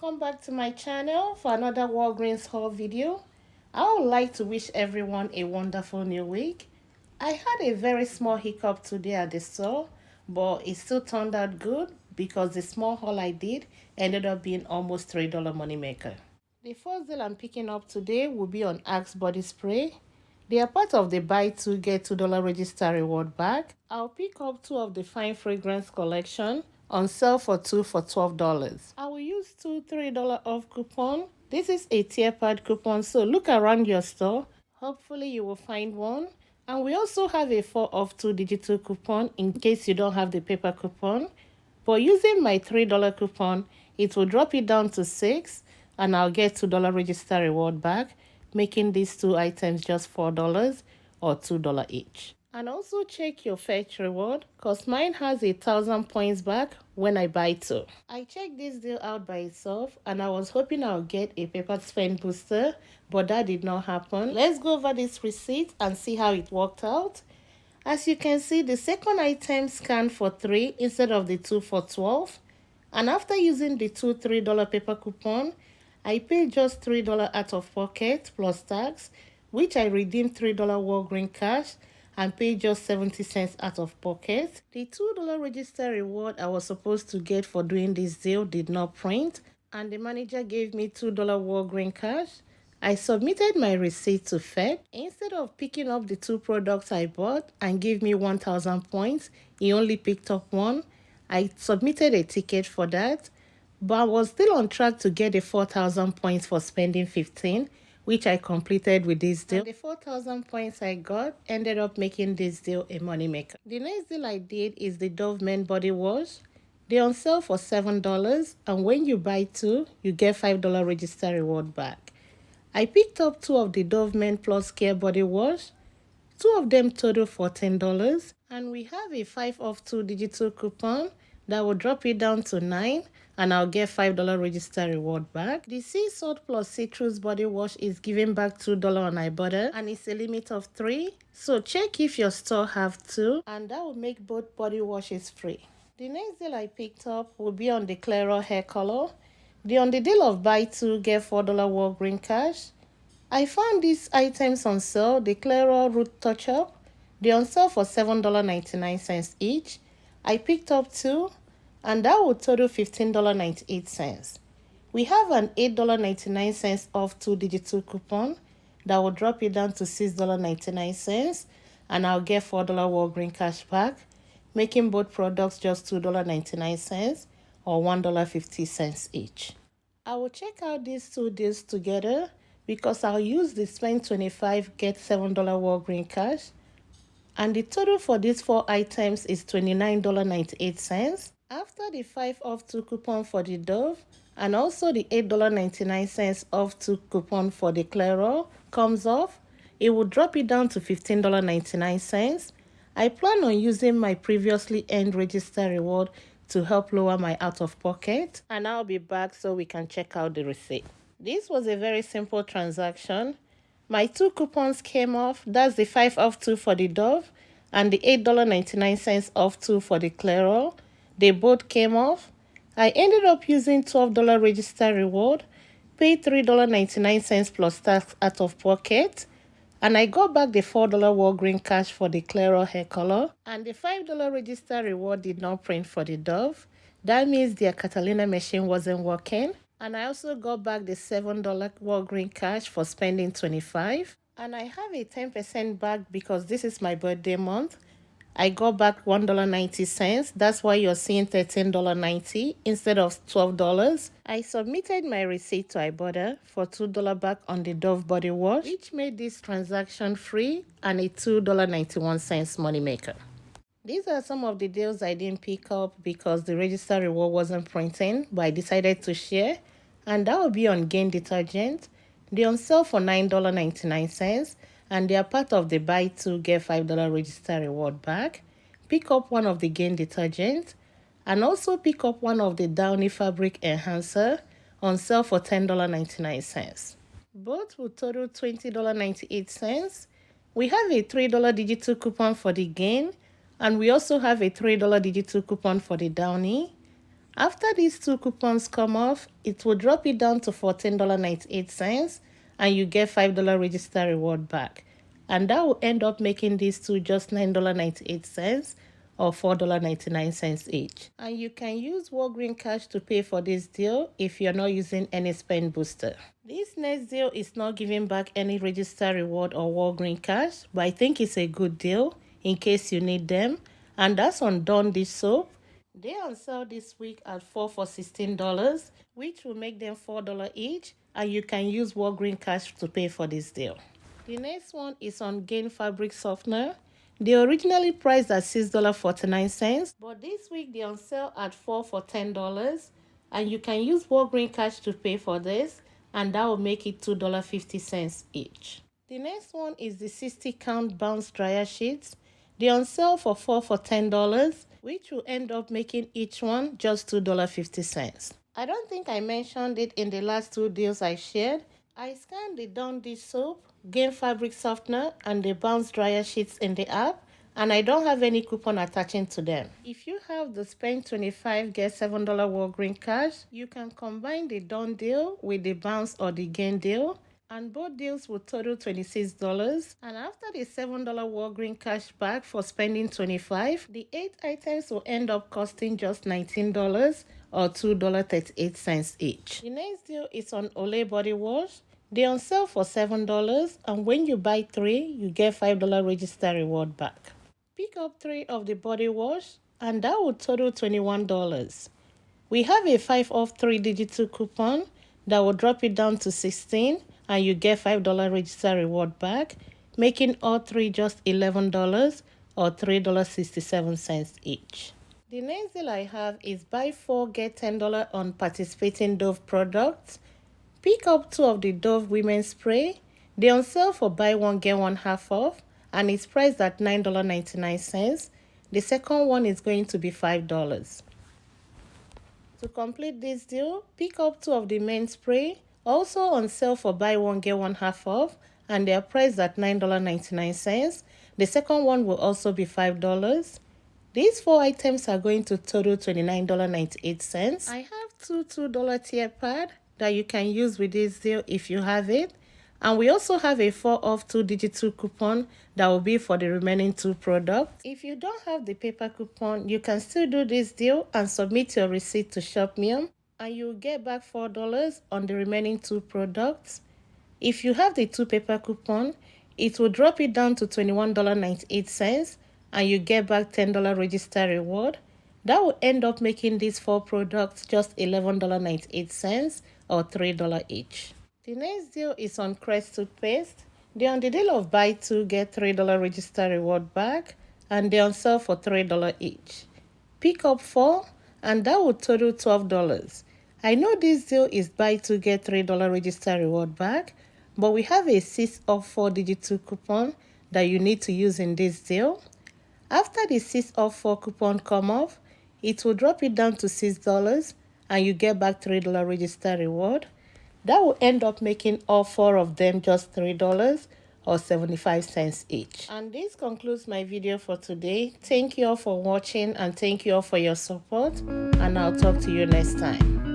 Welcome back to my channel for another Walgreens haul video. I would like to wish everyone a wonderful new week. I had a very small hiccup today at the store, but it still turned out good because the small haul I did ended up being almost $3 moneymaker. The first deal I'm picking up today will be on Axe body spray. They are part of the buy two get $2 register reward bag. I'll pick up 2 of the fine fragrance collection on sale for 2 for $12. I will use 2 $3 off coupon. This is a tier pad coupon, so look around your store. Hopefully you will find one. And we also have a 4 off 2 digital coupon in case you don't have the paper coupon. But using my $3 coupon, it will drop it down to 6 and I'll get $2 register reward back, making these 2 items just $4 or $2 each. And also check your fetch reward because mine has 1,000 points back when I buy 2. I checked this deal out by itself and I was hoping I'll get a paper spend booster, but that did not happen. Let's go over this receipt and see how it worked out. As you can see, the second item scanned for 3 instead of the 2 for 12. And after using the 2 $3 paper coupon, I paid just $3 out of pocket plus tax, which I redeemed $3 Walgreen cash and paid just 70 cents out of pocket. The $2 register reward I was supposed to get for doing this deal did not print, and the manager gave me $2 Walgreen cash. I submitted my receipt to Fed. Instead of picking up the 2 products I bought and give me 1,000 points, he only picked up 1. I submitted a ticket for that, but I was still on track to get the 4,000 points for spending 15, which I completed with this deal. And the 4,000 points I got ended up making this deal a moneymaker. The next deal I did is the Dove Men body wash. They're on sale for $7, and when you buy 2, you get $5 register reward back. I picked up 2 of the Dove Men Plus Care body wash. 2 of them total $14, and we have a 5 off 2 digital coupon that will drop it down to 9, and I'll get $5 register reward back. The Sea Salt Plus Citrus body wash is giving back $2 on Ibotta, and it's a limit of 3. So check if your store have 2, and that will make both body washes free. The next deal I picked up will be on the Clairol hair color. They're on the deal of buy 2 get $4 Walgreen cash. I found these items on sale, the Clairol Root Touch-Up. They're on sale for $7.99 each. I picked up 2, and that would total $15.98. We have an $8.99 off 2 digital coupon that will drop it down to $6.99, and I'll get $4 Walgreen cash back, making both products just $2.99 or $1.50 each. I will check out these 2 deals together because I'll use the spend 25 get $7 Walgreen cash, and the total for these 4 items is $29.98. After the 5 off 2 coupon for the Dove and also the $8.99 off 2 coupon for the Clairol comes off, it will drop it down to $15.99. I plan on using my previously earned register reward to help lower my out of pocket, and I'll be back so we can check out the receipt. This was a very simple transaction. My 2 coupons came off. That's the 5 off 2 for the Dove and the $8.99 off 2 for the Clairol. They both came off. I ended up using $12 register reward, paid $3.99 plus tax out of pocket, and I got back the $4 Walgreen cash for the Clairol hair color, and the $5 register reward did not print for the Dove. That means their Catalina machine wasn't working. And I also got back the $7 Walgreen cash for spending 25. And I have a 10% back because this is my birthday month. I got back $1.90. That's why you're seeing $13.90 instead of $12. I submitted my receipt to Ibotta for $2 back on the Dove body wash, which made this transaction free and a $2.91 moneymaker. These are some of the deals I didn't pick up because the register reward wasn't printing, but I decided to share. And that will be on Gain detergent. They're on sale for $9.99, and they are part of the buy 2 get $5 register reward back. Pick up one of the Gain detergent, and also pick up one of the Downy fabric enhancer on sale for $10.99. Both will total $20.98. We have a $3 digital coupon for the Gain, and we also have a $3 digital coupon for the Downy. After these two coupons come off, it will drop it down to $14.98 and you get $5 register reward back. And that will end up making these two just $9.98 or $4.99 each. And you can use Walgreen cash to pay for this deal if you're not using any spend booster. This next deal is not giving back any register reward or Walgreen cash, but I think it's a good deal in case you need them. And that's on Dawn Dish Soap. They on sale this week at 4 for $16, which will make them $4 each, and you can use Walgreen cash to pay for this deal. The next one is on Gain Fabric Softener. They originally priced at $6.49, but this week they're on sale at 4 for $10, and you can use Walgreen cash to pay for this, and that will make it $2.50 each. The next one is the 60-count Bounce Dryer Sheets. They're on sale for 4 for $10, which will end up making each one just $2.50. I don't think I mentioned it in the last two deals I shared. I scanned the Dawn Dish Soap, Gain Fabric Softener, and the Bounce Dryer Sheets in the app, and I don't have any coupon attaching to them. If you have the spend $25 get $7 Walgreen cash, you can combine the Dawn deal with the Bounce or the Gain deal, and both deals will total $26. And after the $7 Walgreen cash back for spending $25, the 8 items will end up costing just $19 or $2.38 each. The next deal is on Olay Body Wash. They're on sale for $7, and when you buy 3, you get $5 register reward back. Pick up 3 of the body wash, and that will total $21. We have a 5 off 3 digital coupon that will drop it down to $16, and you get $5 register reward back, making all 3 just $11 or $3.67 each. The next deal I have is buy 4 get $10 on participating Dove products. Pick up 2 of the Dove Women's Spray. They're on sale for buy 1 get 1 half off, and it's priced at $9.99. The second one is going to be $5. To complete this deal, pick up 2 of the men's spray, also on sale for buy 1 get 1 half off, and they are priced at $9.99. The second one will also be $5. These 4 items are going to total $29.98. I have 2 $2 tier pad that you can use with this deal if you have it. And we also have a 4 off 2 digital coupon that will be for the remaining 2 products. If you don't have the paper coupon, you can still do this deal and submit your receipt to ShopMium, and you'll get back $4 on the remaining 2 products. If you have the 2 paper coupon, it will drop it down to $21.98, and you get back $10 register reward. That will end up making these 4 products just $11.98 or $3 each. The next deal is on Crest toothpaste. They're on the deal of buy 2 get $3 register reward back, and they're on sale for $3 each. Pick up 4, and that will total $12. I know this deal is buy 2 get $3 register reward back, but we have a 6 off 4 digital coupon that you need to use in this deal. After the 6 off 4 coupon come off, it will drop it down to $6, and you get back $3 register reward. That will end up making all 4 of them just $3 or 75 cents each. And this concludes my video for today. Thank you all for watching, and thank you all for your support, and I'll talk to you next time.